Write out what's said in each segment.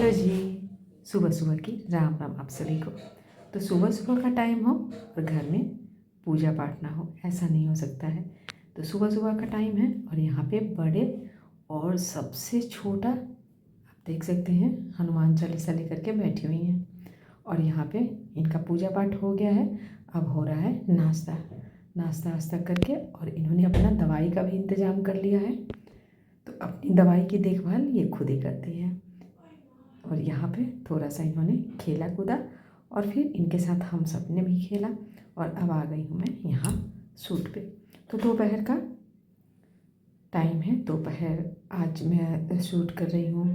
Hello जी। सुबह सुबह की राम राम आप सभी को। तो सुबह सुबह का टाइम हो और घर में पूजा पाठ ना हो, ऐसा नहीं हो सकता है। तो सुबह सुबह का टाइम है और यहाँ पे बड़े और सबसे छोटा आप देख सकते हैं हनुमान चालीसा लेकर के बैठी हुई हैं। और यहाँ पे इनका पूजा पाठ हो गया है। अब हो रहा है नाश्ता। नाश्ता वास्ता करके और इन्होंने अपना दवाई का भी इंतज़ाम कर लिया है। तो अपनी दवाई की देखभाल ये खुद ही करती है। और यहाँ पे थोड़ा सा इन्होंने खेला कूदा और फिर इनके साथ हम सब ने भी खेला। और अब आ गई हूँ मैं यहाँ सूट पे। तो दोपहर का टाइम है। दोपहर आज मैं शूट कर रही हूँ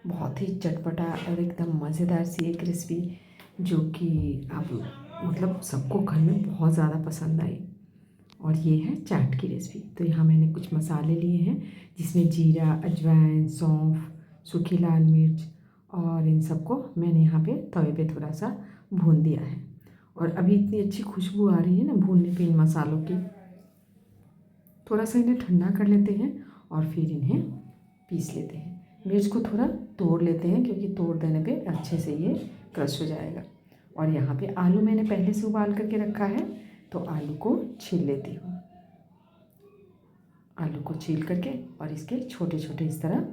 बहुत ही चटपटा और एकदम मज़ेदार सी एक रेसिपी, जो कि आप मतलब सबको घर में बहुत ज़्यादा पसंद आई। और ये है चाट की रेसिपी। तो यहाँ मैंने कुछ मसाले लिए हैं जिसमें जीरा, अजवाइन, सौंफ, सूखी लाल मिर्च और इन सबको मैंने यहाँ पे तवे पे थोड़ा सा भून दिया है। और अभी इतनी अच्छी खुशबू आ रही है ना भूनने पे इन मसालों की। थोड़ा सा इन्हें ठंडा कर लेते हैं और फिर इन्हें पीस लेते हैं। मिर्च को थोड़ा तोड़ लेते हैं क्योंकि तोड़ देने पे अच्छे से ये क्रश हो जाएगा। और यहाँ पे आलू मैंने पहले से उबाल करके रखा है, तो आलू को छील लेती हूँ। आलू को छील करके और इसके छोटे छोटे इस तरह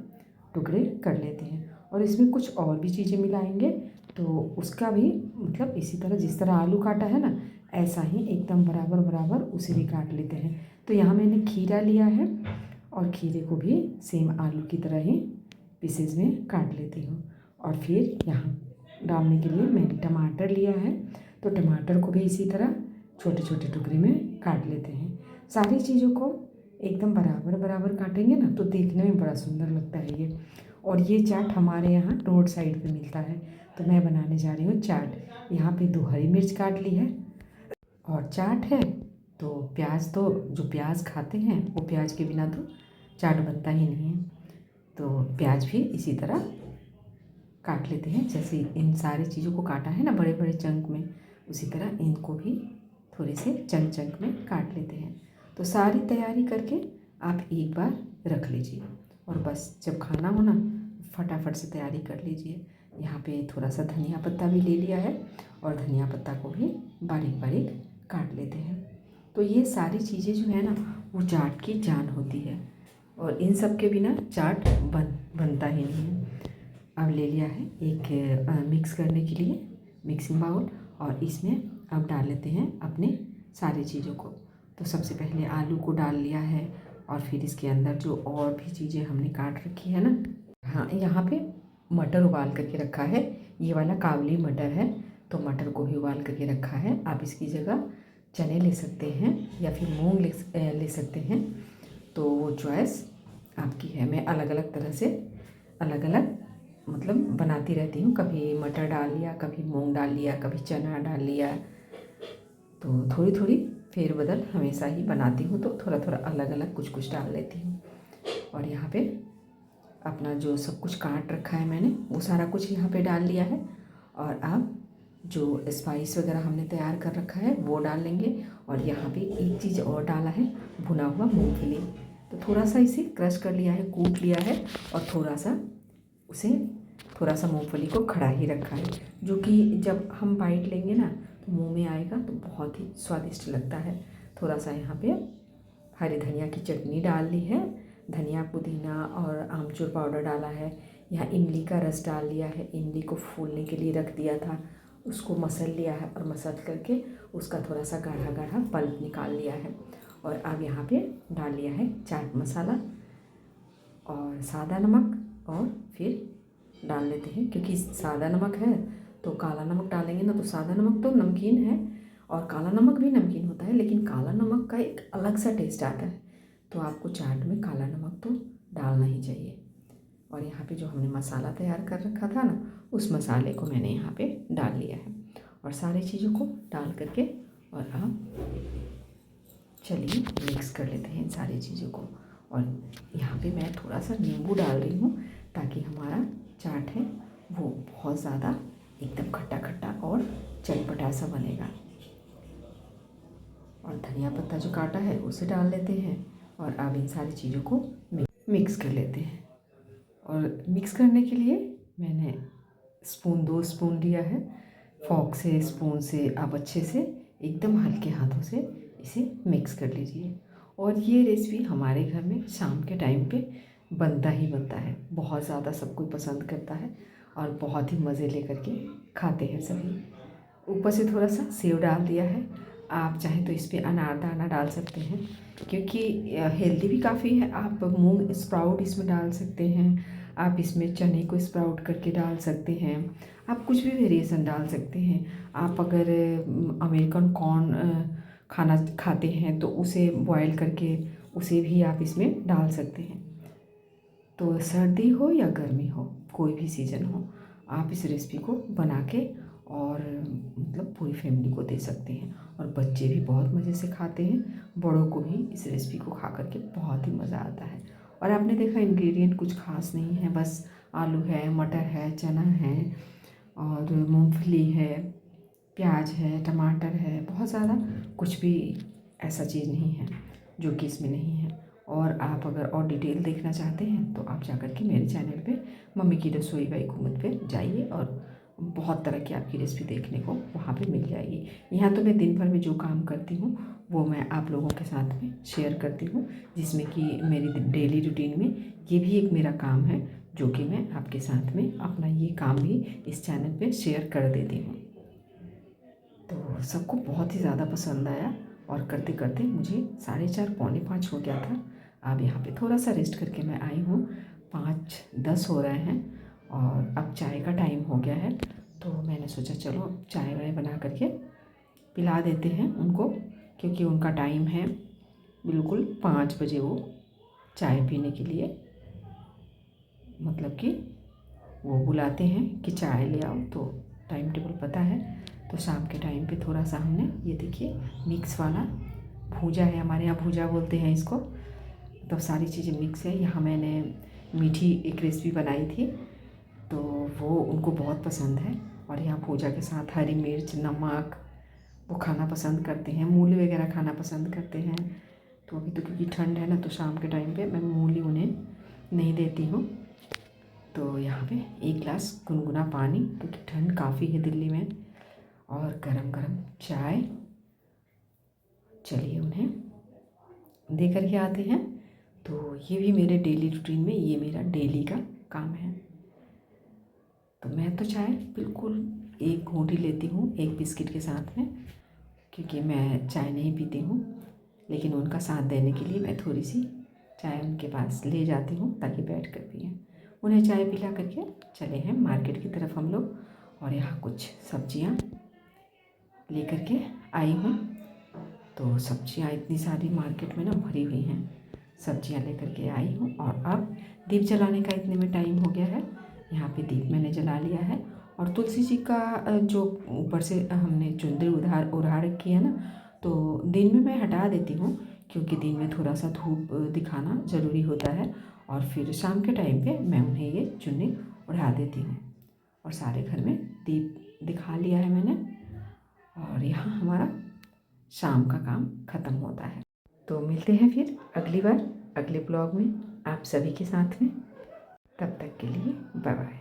टुकड़े कर लेते हैं। और इसमें कुछ और भी चीज़ें मिलाएंगे, तो उसका भी मतलब इसी तरह जिस तरह आलू काटा है ना, ऐसा ही एकदम बराबर बराबर उसे भी काट लेते हैं। तो यहाँ मैंने खीरा लिया है और खीरे को भी सेम आलू की तरह ही पीसेज में काट लेती हूँ। और फिर यहाँ डालने के लिए मैंने टमाटर लिया है, तो टमाटर को भी इसी तरह छोटे छोटे टुकड़े में काट लेते हैं। सारी चीज़ों को एकदम बराबर बराबर काटेंगे ना तो देखने में बड़ा सुंदर लगता है ये। और ये चाट हमारे यहाँ रोड साइड पे मिलता है। तो मैं बनाने जा रही हूँ चाट। यहाँ पे 2 हरी मिर्च काट ली है और चाट है। तो प्याज, तो जो प्याज खाते हैं वो प्याज के बिना तो चाट बनता ही नहीं है। तो प्याज भी इसी तरह काट लेते हैं। जैसे इन सारी चीज़ों को काटा है ना बड़े बड़े चंक में, उसी तरह इनको भी थोड़े से चंक चंक में काट लेते हैं। तो सारी तैयारी करके आप एक बार रख लीजिए और बस जब खाना हो ना फटाफट से तैयारी कर लीजिए। यहाँ पे थोड़ा सा धनिया पत्ता भी ले लिया है और धनिया पत्ता को भी बारीक बारीक काट लेते हैं। तो ये सारी चीज़ें जो है ना वो चाट की जान होती है और इन सब के बिना चाट बनता ही नहीं है। अब ले लिया है एक मिक्स करने के लिए मिक्सिंग बाउल, और इसमें अब डाल लेते हैं अपने सारी चीज़ों को। तो सबसे पहले आलू को डाल लिया है और फिर इसके अंदर जो और भी चीज़ें हमने काट रखी है ना, हाँ यहाँ पे मटर उबाल करके रखा है। ये वाला काबुली मटर है, तो मटर को भी उबाल करके रखा है। आप इसकी जगह चने ले सकते हैं या फिर मूंग ले सकते हैं, तो वो चॉइस आपकी है। मैं अलग अलग तरह से अलग अलग मतलब बनाती रहती हूँ। कभी मटर डाल लिया, कभी मूंग डाल लिया, कभी चना डाल लिया। तो थोड़ी थोड़ी फेरबदल हमेशा ही बनाती हूँ, तो थोड़ा थोड़ा अलग अलग कुछ कुछ डाल लेती हूँ। और यहाँ पे अपना जो सब कुछ काट रखा है मैंने वो सारा कुछ यहाँ पे डाल लिया है। और अब जो स्पाइस वगैरह हमने तैयार कर रखा है वो डाल लेंगे। और यहाँ पे एक चीज़ और डाला है, भुना हुआ मूंगफली। तो थोड़ा सा इसे क्रश कर लिया है, कूट लिया है और थोड़ा सा मूंगफली को खड़ा ही रखा है, जो कि जब हम बाइट लेंगे ना तो मुंह में आएगा तो बहुत ही स्वादिष्ट लगता है। थोड़ा सा यहाँ पे हरी धनिया की चटनी डाल ली है, धनिया पुदीना और आमचूर पाउडर डाला है। यहाँ इमली का रस डाल लिया है, इमली को फूलने के लिए रख दिया था, उसको मसल लिया है और मसल करके उसका थोड़ा सा गाढ़ा गाढ़ा पल्प निकाल लिया है। और अब यहाँ पे डाल लिया है चाट मसाला और सादा नमक, और फिर डाल लेते हैं क्योंकि सादा नमक है तो काला नमक डालेंगे ना, तो सादा नमक तो नमकीन है और काला नमक भी नमकीन होता है, लेकिन काला नमक का एक अलग सा टेस्ट आता है। तो आपको चाट में काला नमक तो डालना ही चाहिए। और यहाँ पे जो हमने मसाला तैयार कर रखा था ना, उस मसाले को मैंने यहाँ पे डाल लिया है और सारी चीज़ों को डाल करके और अब चलिए मिक्स कर लेते हैं इन सारी चीज़ों को। और यहाँ पे मैं थोड़ा सा नींबू डाल रही हूँ ताकि हमारा चाट है वो बहुत ज़्यादा एकदम खट्टा खट्टा और चटपटा सा बनेगा। और धनिया पत्ता जो काटा है उसे डाल लेते हैं और अब इन सारी चीज़ों को मिक्स कर लेते हैं। और मिक्स करने के लिए मैंने स्पून 2 स्पून लिया है। फॉक से स्पून से आप अच्छे से एकदम हल्के हाथों से इसे मिक्स कर लीजिए। और ये रेसिपी हमारे घर में शाम के टाइम पे बनता ही बनता है। बहुत ज़्यादा सब कोई पसंद करता है और बहुत ही मज़े लेकर के खाते हैं सभी। ऊपर से थोड़ा सा सेव डाल दिया है। आप चाहें तो इस पर अनारदाना डाल सकते हैं, क्योंकि हेल्दी भी काफ़ी है। आप मूंग स्प्राउट इसमें डाल सकते हैं, आप इसमें चने को स्प्राउट करके डाल सकते हैं, आप कुछ भी वेरिएशन डाल सकते हैं। आप अगर अमेरिकन कॉर्न खाना खाते हैं तो उसे बॉयल करके उसे भी आप इसमें डाल सकते हैं। तो सर्दी हो या गर्मी हो, कोई भी सीज़न हो, आप इस रेसिपी को बना के और मतलब पूरी फैमिली को दे सकते हैं। और बच्चे भी बहुत मज़े से खाते हैं, बड़ों को भी इस रेसिपी को खा करके बहुत ही मज़ा आता है। और आपने देखा इंग्रेडिएंट कुछ खास नहीं है, बस आलू है, मटर है, चना है और मूंगफली है, प्याज है, टमाटर है। बहुत ज़्यादा कुछ भी ऐसा चीज़ नहीं है जो कि इसमें नहीं है। और आप अगर और डिटेल देखना चाहते हैं तो आप जाकर के मेरे चैनल पे मम्मी की रसोई बाई कुमुद पे जाइए, और बहुत तरह की आपकी रेसिपी देखने को वहाँ पे मिल जाएगी। यहाँ तो मैं दिन भर में जो काम करती हूँ वो मैं आप लोगों के साथ में शेयर करती हूँ, जिसमें कि मेरी डेली रूटीन में ये भी एक मेरा काम है, जो कि मैं आपके साथ में अपना ये काम भी इस चैनल पे शेयर कर देती हूँ। तो सबको बहुत ही ज़्यादा पसंद आया और करते करते मुझे 4:30 पौने 5 हो गया था। अब यहाँ पे थोड़ा सा रेस्ट करके मैं आई हूँ। 5:10 हो रहे हैं और अब चाय का टाइम हो गया है। तो मैंने सोचा चलो चाय वाय बना करके पिला देते हैं उनको, क्योंकि उनका टाइम है बिल्कुल 5 बजे वो चाय पीने के लिए, मतलब कि वो बुलाते हैं कि चाय ले आओ, तो टाइम टेबल पता है। तो शाम के टाइम पे थोड़ा सा हमने ये देखिए मिक्स वाला भूजा है, हमारे यहाँ भूजा बोलते हैं इसको, तो सारी चीज़ें मिक्स है। यहाँ मैंने मीठी एक रेसिपी बनाई थी तो वो उनको बहुत पसंद है। और यहाँ भूजा के साथ हरी मिर्च, नमक वो खाना पसंद करते हैं, मूली वगैरह खाना पसंद करते हैं। तो अभी तो क्योंकि ठंड है ना, तो शाम के टाइम पे मैं मूली उन्हें नहीं देती हूँ। तो यहाँ पे 1 गिलास गुनगुना पानी, क्योंकि ठंड काफ़ी है दिल्ली में, और गरम गरम चाय। चलिए उन्हें दे कर के आते हैं। तो ये भी मेरे डेली रूटीन में ये मेरा डेली का काम है। तो मैं तो चाय बिल्कुल 1 घूंट ही लेती हूँ, 1 बिस्किट के साथ में, क्योंकि मैं चाय नहीं पीती हूँ। लेकिन उनका साथ देने के लिए मैं थोड़ी सी चाय उनके पास ले जाती हूँ ताकि बैठ कर पिएँ। उन्हें चाय पिला करके चले हैं मार्केट की तरफ हम लोग। और यहाँ कुछ सब्जियाँ लेकर के आई हूँ। तो सब्जियाँ इतनी सारी मार्केट में ना भरी हुई हैं, सब्जियाँ लेकर के आई हूँ। और अब दीप जलाने का इतने में टाइम हो गया है। यहाँ पे दीप मैंने जला लिया है। और तुलसी जी का जो ऊपर से हमने चुंदरी ओढ़ा रखी है ना, तो दिन में मैं हटा देती हूँ, क्योंकि दिन में थोड़ा सा धूप दिखाना ज़रूरी होता है। और फिर शाम के टाइम पे मैं उन्हें ये चुन्नी ओढ़ा देती हूँ। और सारे घर में दीप दिखा लिया है मैंने। और यहाँ हमारा शाम का काम ख़त्म होता है। तो मिलते हैं फिर अगली बार अगले ब्लॉग में आप सभी के साथ में। तब तक के लिए बाय बाय।